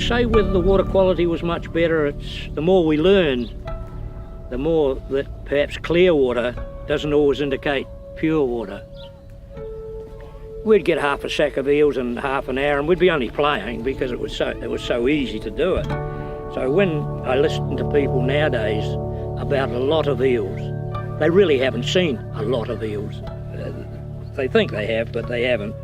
say whether the water quality was much better. It's the more we learn, the more that perhaps clear water doesn't always indicate pure water. We'd get half a sack of eels in half an hour and we'd be only playing because it was so easy to do it. So when I listen to people nowadays about a lot of eels, they really haven't seen a lot of eels. They think they have, but they haven't.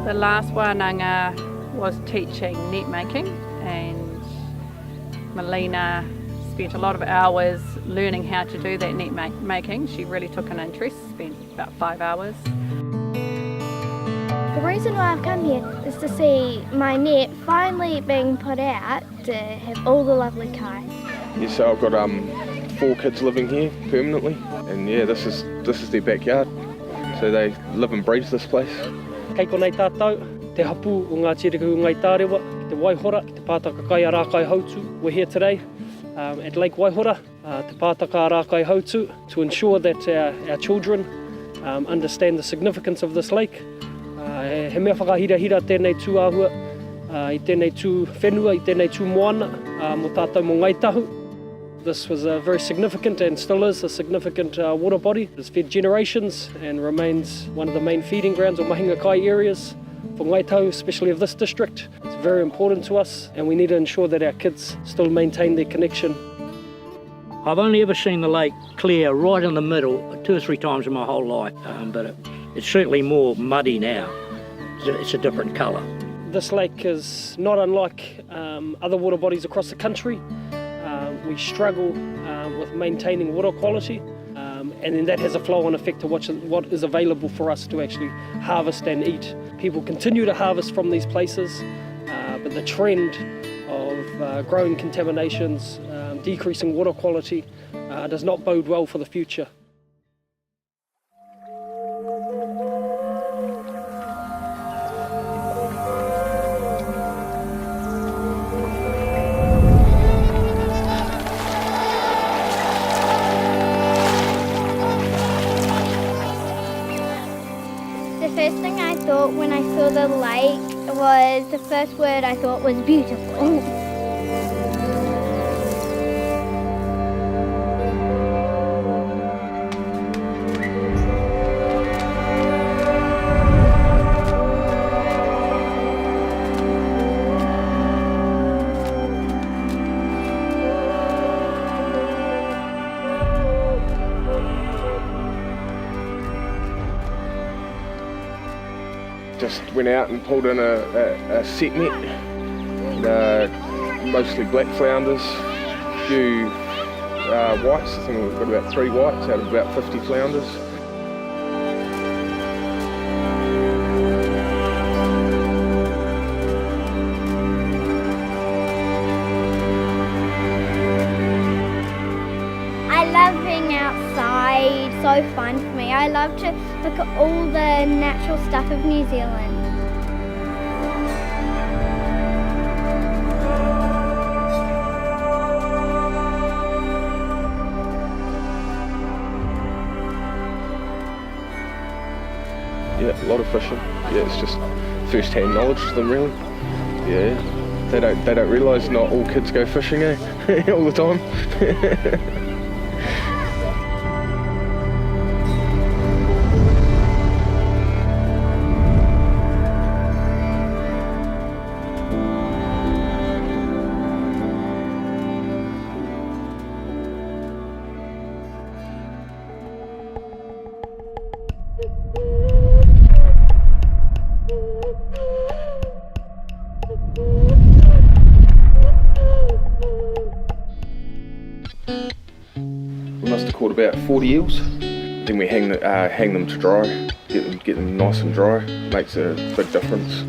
The last Wānanga was teaching net making, and Melina spent a lot of hours learning how to do that net making. She really took an interest, spent about 5 hours. The reason why I've come here is to see my net finally being put out to have all the lovely kai. Yeah, so I've got 4 kids living here permanently, and yeah, this is their backyard. So they live and breathe this place. Kei konei tātou, te hapū o ngā tirika o ngai tārewa, Te Waihora, Te Pātaka kai a Rākaihautū. We're here today at Lake Waihora, Te Pātaka a Rākaihautū, to ensure that our children understand the significance of this lake. He mea whakahirahira tēnei tū āhua, I tēnei tū whenua, I tēnei tū moana, mo tātou mo ngai tahu. This was very significant and still is a significant water body. It's fed generations and remains one of the main feeding grounds of Mahinga Kai areas for ngai tahu, especially of this district. It's very important to us and we need to ensure that our kids still maintain their connection. I've only ever seen the lake clear right in the middle 2 or 3 times in my whole life, but it's certainly more muddy now. It's a different colour. This lake is not unlike other water bodies across the country. We struggle with maintaining water quality, and then that has a flow-on effect to what is available for us to actually harvest and eat. People continue to harvest from these places, but the trend of growing contaminations, decreasing water quality, does not bode well for the future. The first thing I thought when I saw the lake was, the first word I thought was beautiful. Just went out and pulled in a set net, mostly black flounders, a few whites. I think we've got about 3 whites out of about 50 flounders. I love being outside, so fun for me. I love to look at all the natural stuff of New Zealand. Yeah, a lot of fishing. Yeah, it's just first-hand knowledge to them, really. Yeah, they don't realise not all kids go fishing, all the time. We must have caught about 40 eels. Then we hang them to dry, get them nice and dry. Makes a big difference.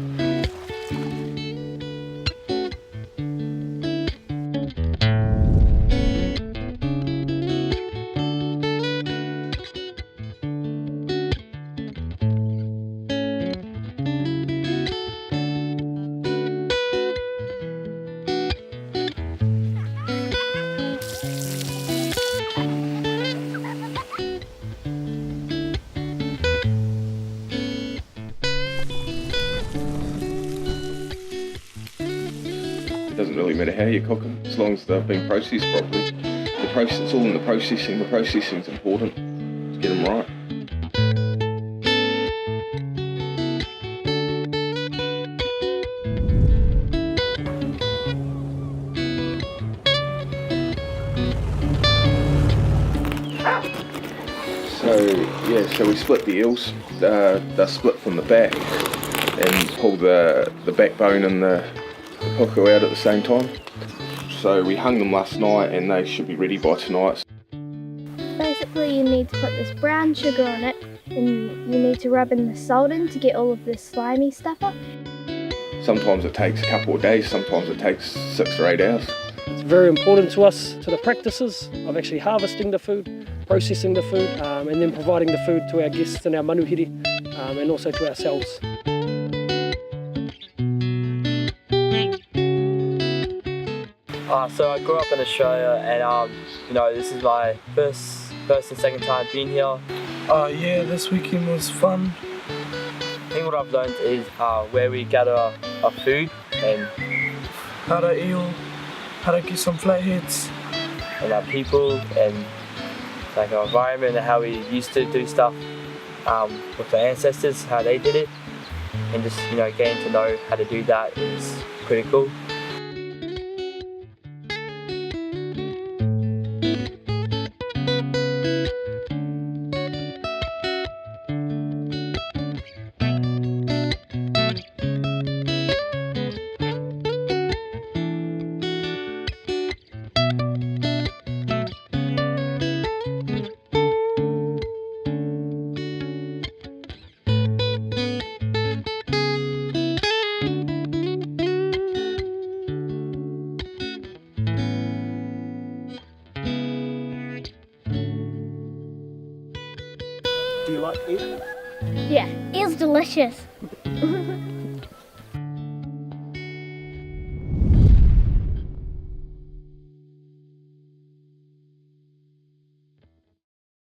Doesn't really matter how you cook them, as long as they've been processed properly. It's all in the processing. The processing's important to get them right. So we split the eels. They're split from the back and pull the backbone and the puku out at the same time. So we hung them last night and they should be ready by tonight. Basically you need to put this brown sugar on it and you need to rub in the salt in to get all of this slimy stuff up. Sometimes it takes a couple of days, sometimes it takes 6 or 8 hours. It's very important to us, to the practices of actually harvesting the food, processing the food, and then providing the food to our guests and our manuhiri, and also to ourselves. So I grew up in Australia, and this is my first and second time being here. Yeah, this weekend was fun. I think what I've learned is where we gather our food and How to eel, how to get some flatheads. and our people and like our environment and how we used to do stuff with our ancestors, how they did it, and just getting to know how to do that is pretty cool. Do you like eel? Yeah, it's delicious.